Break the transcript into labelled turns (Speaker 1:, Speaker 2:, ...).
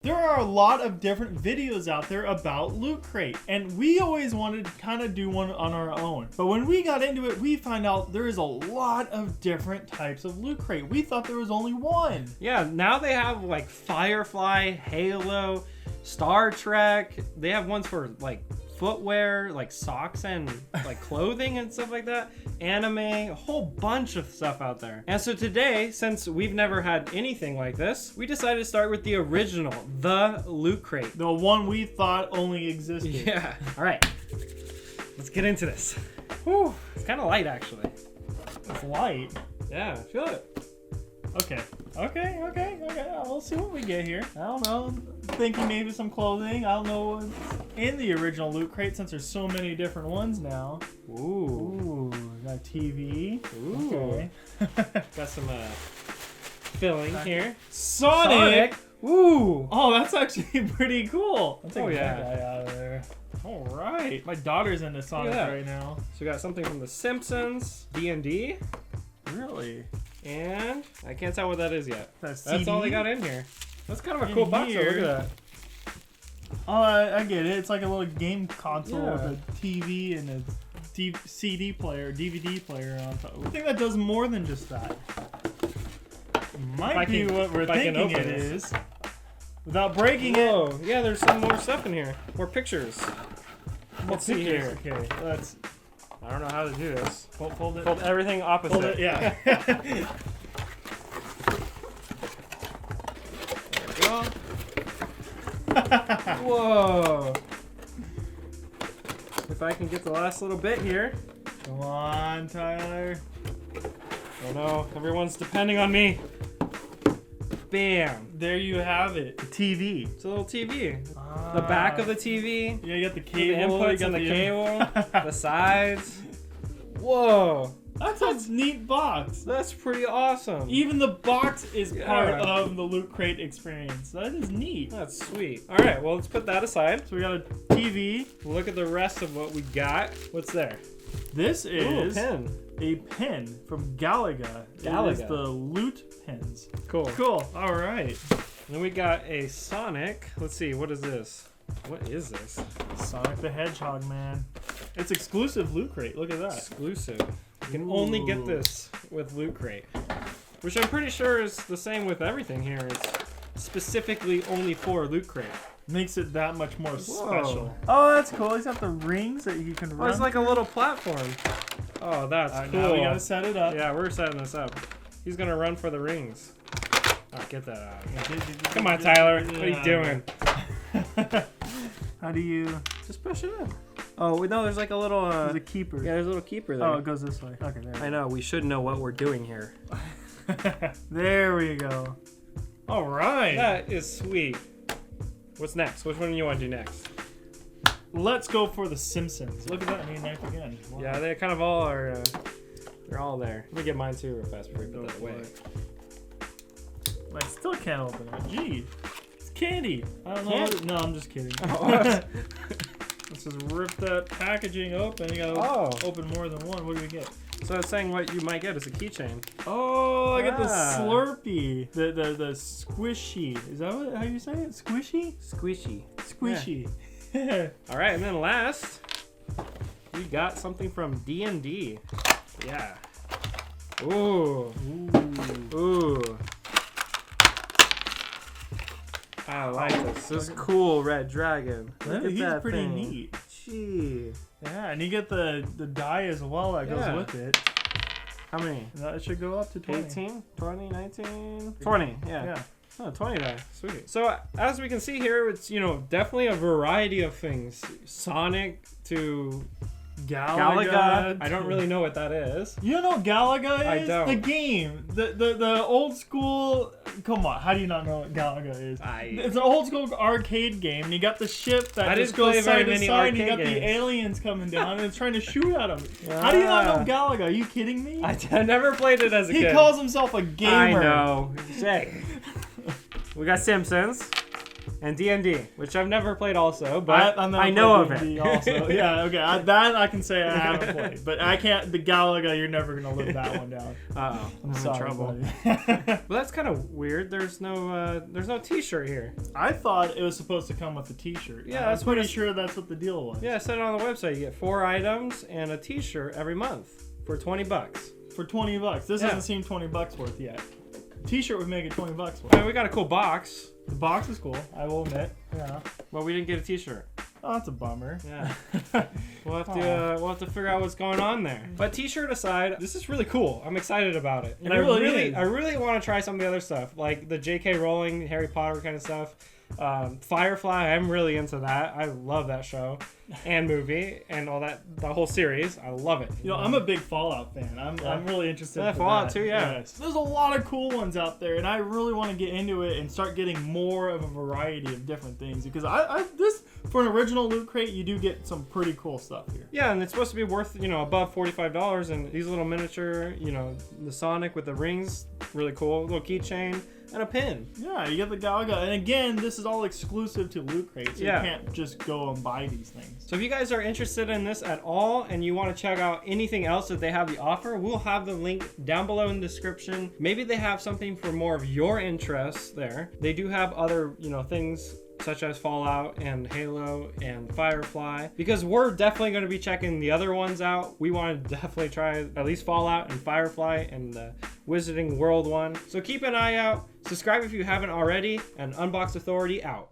Speaker 1: There are a lot of different videos out there about Loot Crate, and we always wanted to kind of do one on our own. But when we got into it, we found out there is a lot of different types of Loot Crate. We thought there was only one.
Speaker 2: Yeah, now they have like Firefly, Halo, Star Trek. They have ones for like footwear, like socks and like clothing and stuff like that. Anime, a whole bunch of stuff out there. And so today, since we've never had anything like this, we decided to start with the original, the Loot Crate.
Speaker 1: The one we thought only existed.
Speaker 2: Yeah. All right. Let's get into this. Whew. It's kind of light, actually.
Speaker 1: It's light.
Speaker 2: Yeah, feel it.
Speaker 1: Okay. We'll see what we get here. I don't know. Thinking maybe some clothing. I don't know what's in the original Loot Crate since there's so many different ones now.
Speaker 2: Ooh.
Speaker 1: Got a TV.
Speaker 2: Ooh.
Speaker 1: Okay.
Speaker 2: Got some filling here.
Speaker 1: Sonic.
Speaker 2: Ooh.
Speaker 1: Oh, that's actually pretty cool. I'll take
Speaker 2: Oh, yeah.
Speaker 1: that guy out of there. All right. My daughter's into Sonic
Speaker 2: that.
Speaker 1: right now.
Speaker 2: So we got something from The Simpsons, D&D,
Speaker 1: Really?
Speaker 2: and I can't tell what that is yet.
Speaker 1: That's
Speaker 2: all they got in here. That's kind of a cool box though. Look at that.
Speaker 1: Oh, I get it. It's like a little game console
Speaker 2: Yeah.
Speaker 1: with a TV and a CD player, DVD player on top. I think that does more than just that. Might be what we're thinking it is. Without breaking it.
Speaker 2: Whoa, yeah, there's some more stuff in here. More pictures. Let's see here.
Speaker 1: Okay, let's
Speaker 2: I don't know how to do this.
Speaker 1: fold it.
Speaker 2: Fold everything opposite.
Speaker 1: Fold it, yeah.
Speaker 2: Whoa. If I can get the last little bit here.
Speaker 1: Come on, Tyler.
Speaker 2: Oh no, everyone's depending on me. Bam.
Speaker 1: There you have it. The TV.
Speaker 2: It's a little TV. The back of the TV.
Speaker 1: Yeah, you got the
Speaker 2: The
Speaker 1: cable.
Speaker 2: inputs and the cable. The sides. Whoa.
Speaker 1: That's a neat box.
Speaker 2: That's pretty awesome.
Speaker 1: Even the box is part
Speaker 2: Yeah.
Speaker 1: of the Loot Crate experience. That is neat.
Speaker 2: That's sweet. All right, well, let's put that aside.
Speaker 1: So we got a TV.
Speaker 2: Look at the rest of what we got. What's there?
Speaker 1: This is
Speaker 2: Ooh, a pen.
Speaker 1: a pen from Galaga. It is
Speaker 2: Galaga.
Speaker 1: the Loot Pens.
Speaker 2: Cool.
Speaker 1: Cool. All right.
Speaker 2: Then we got a Sonic. Let's see, what is this? What is this?
Speaker 1: Sonic the Hedgehog, man. It's exclusive Loot Crate. Look at that.
Speaker 2: Exclusive. You can only get this with Loot Crate. Which I'm pretty sure is the same with everything here. It's specifically only for Loot Crate.
Speaker 1: Makes it that much more
Speaker 2: Whoa.
Speaker 1: special. Oh, that's cool. He's got the rings that you can
Speaker 2: Oh,
Speaker 1: run.
Speaker 2: it's like a little platform. Oh, that's cool.
Speaker 1: Now we gotta set it up.
Speaker 2: Yeah, we're setting this up. He's gonna run for the rings. Oh, get that out. Come on, Tyler. What are you doing?
Speaker 1: How do you...
Speaker 2: Just push it in. Oh, wait, no, there's like a little...
Speaker 1: There's a keeper.
Speaker 2: Yeah, there's a little keeper there.
Speaker 1: Oh, it goes this way. Okay, there.
Speaker 2: I know, we should know what we're doing here.
Speaker 1: There we go. All right.
Speaker 2: That is sweet. What's next? Which one do you want to do next?
Speaker 1: Let's go for the Simpsons. Look at that. I need a knife again. Wow.
Speaker 2: Yeah, they kind of all are... they're all there. Let me get mine too real fast before we put that away.
Speaker 1: I still can't open it. Gee. It's candy. I don't know.
Speaker 2: Candy?
Speaker 1: No, I'm just kidding.
Speaker 2: Oh.
Speaker 1: Let's just rip that packaging open. You gotta open more than one. What do we get?
Speaker 2: So I was saying what you might get is a keychain.
Speaker 1: Oh, I got the
Speaker 2: Ah.
Speaker 1: Slurpee. The squishy. Is that how you say it? Squishy?
Speaker 2: Squishy.
Speaker 1: Squishy.
Speaker 2: All right, and then last, we got something from D&D. Yeah. Ooh. Ooh. I like this. This cool red dragon. Look at
Speaker 1: He's
Speaker 2: that
Speaker 1: pretty
Speaker 2: thing.
Speaker 1: neat.
Speaker 2: Gee.
Speaker 1: Yeah, and you get the die as well that goes
Speaker 2: Yeah.
Speaker 1: with it.
Speaker 2: How many?
Speaker 1: That should go up to 20.
Speaker 2: 18, 20, 19, 20. Yeah.
Speaker 1: Yeah.
Speaker 2: Oh, 20 die. Sweet. So as we can see here, it's, you know, definitely a variety of things. Sonic to Galaga. I don't really know what that is.
Speaker 1: You don't know what Galaga is?
Speaker 2: I don't.
Speaker 1: The game. The old school... Come on, how do you not know what Galaga is? It's an old school arcade game, and you got the ship that just goes side to side, and you got the aliens coming down, and it's trying to shoot at them. How do you not know Galaga? Are you kidding me?
Speaker 2: I never played it as a kid.
Speaker 1: He calls himself a gamer.
Speaker 2: I know. Say. We got Simpsons. and D&D, which I've never played also, but I know of it.
Speaker 1: Also. Yeah, okay, that I can say I haven't played, but I can't. The Galaga, you're never gonna live that one down.
Speaker 2: Uh-oh, I'm in trouble. Well, that's kind of weird. There's no T-shirt here.
Speaker 1: I thought it was supposed to come with a T-shirt.
Speaker 2: Yeah,
Speaker 1: I'm pretty sure that's what the deal was.
Speaker 2: Yeah, I said it on the website. You get 4 items and a T-shirt every month for $20.
Speaker 1: For $20. This doesn't seem $20 worth yet. T-shirt would make it $20 worth.
Speaker 2: I mean, we got a cool box.
Speaker 1: The box is cool, I will admit. Yeah.
Speaker 2: But we didn't get a T-shirt.
Speaker 1: Oh, that's a bummer.
Speaker 2: Yeah. we'll have to figure out what's going on there. But T-shirt aside, this is really cool. I'm excited about it. And I really want to try some of the other stuff, like the J.K. Rowling, Harry Potter kind of stuff. Firefly, I'm really into that. I love that show and movie and all that, the whole series. I love it.
Speaker 1: You know, I'm a big Fallout fan. I'm really interested in
Speaker 2: Fallout too, yeah.
Speaker 1: Yes. There's a lot of cool ones out there, and I really want to get into it and start getting more of a variety of different things, because this for an original Loot Crate, you do get some pretty cool stuff here.
Speaker 2: Yeah, and it's supposed to be worth, above $45, and these little miniature, the Sonic with the rings, really cool, little keychain. And a pin.
Speaker 1: Yeah, you get the Galaga. And again, this is all exclusive to Loot Crate, so you can't just go and buy these things.
Speaker 2: So if you guys are interested in this at all and you want to check out anything else that they have to offer, we'll have the link down below in the description. Maybe they have something for more of your interests there. They do have other, things such as Fallout and Halo and Firefly, because we're definitely going to be checking the other ones out. We want to definitely try at least Fallout and Firefly and the Wizarding World one. So keep an eye out, subscribe if you haven't already, and Unbox Authority out.